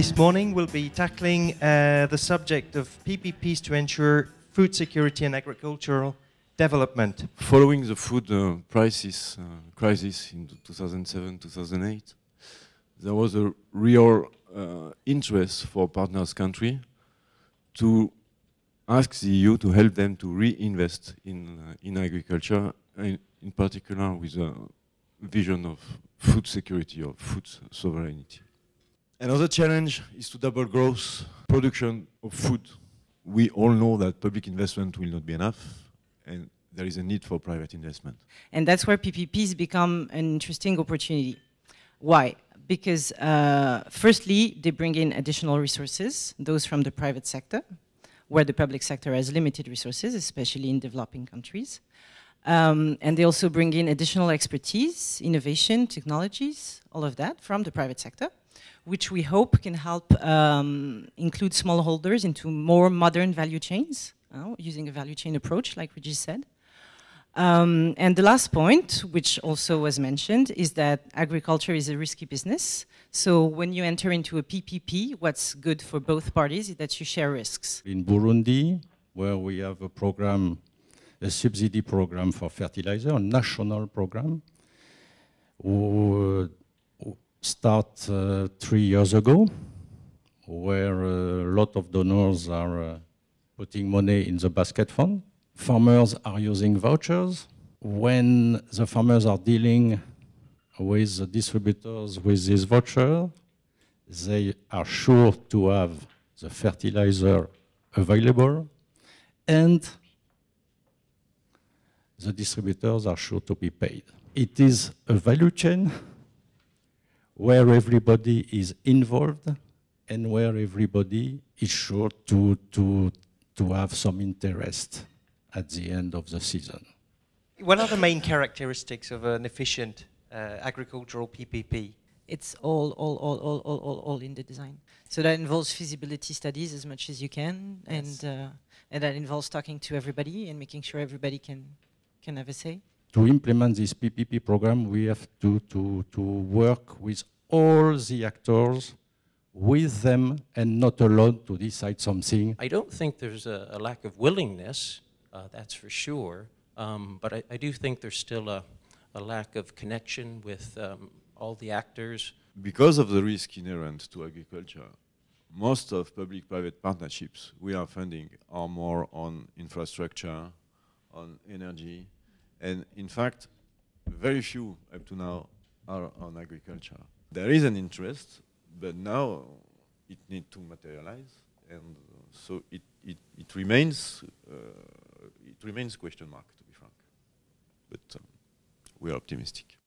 This morning we'll be tackling the subject of PPPs to ensure food security and agricultural development. Following the food crisis in 2007-2008, there was a real interest for partners country to ask the EU to help them to reinvest in agriculture, and in particular with a vision of food security or food sovereignty. Another challenge is to double growth production of food. We all know that public investment will not be enough, and there is a need for private investment. And that's where PPPs become an interesting opportunity. Why? Because firstly, they bring in additional resources, those from the private sector, where the public sector has limited resources, especially in developing countries. And they also bring in additional expertise, innovation, technologies, all of that from the private sector, which we hope can help include smallholders into more modern value chains, using a value chain approach, like we just said. And the last point, which also was mentioned, is that agriculture is a risky business. So when you enter into a PPP, what's good for both parties is that you share risks. In Burundi, where we have a program, a subsidy program for fertilizer, a national program, start 3 years ago, where a lot of donors are putting money in the basket fund. Farmers are using vouchers. When the farmers are dealing with the distributors with this voucher, they are sure to have the fertilizer available, and the distributors are sure to be paid. It is a value chain where everybody is involved and where everybody is sure to have some interest at the end of the season. What are the main characteristics of an efficient agricultural PPP? It's all in the design. So that involves feasibility studies as much as you can, yes. And that involves talking to everybody and making sure everybody can have a say. To implement this PPP program, we have to work with all the actors, with them, and not alone to decide something. I don't think there's a lack of willingness, that's for sure, but I do think there's still a lack of connection with all the actors. Because of the risk inherent to agriculture, most of public-private partnerships we are funding are more on infrastructure, on energy, and in fact, very few up to now are on agriculture. There is an interest, but now it needs to materialize, and so it remains question mark, to be frank. But we are optimistic.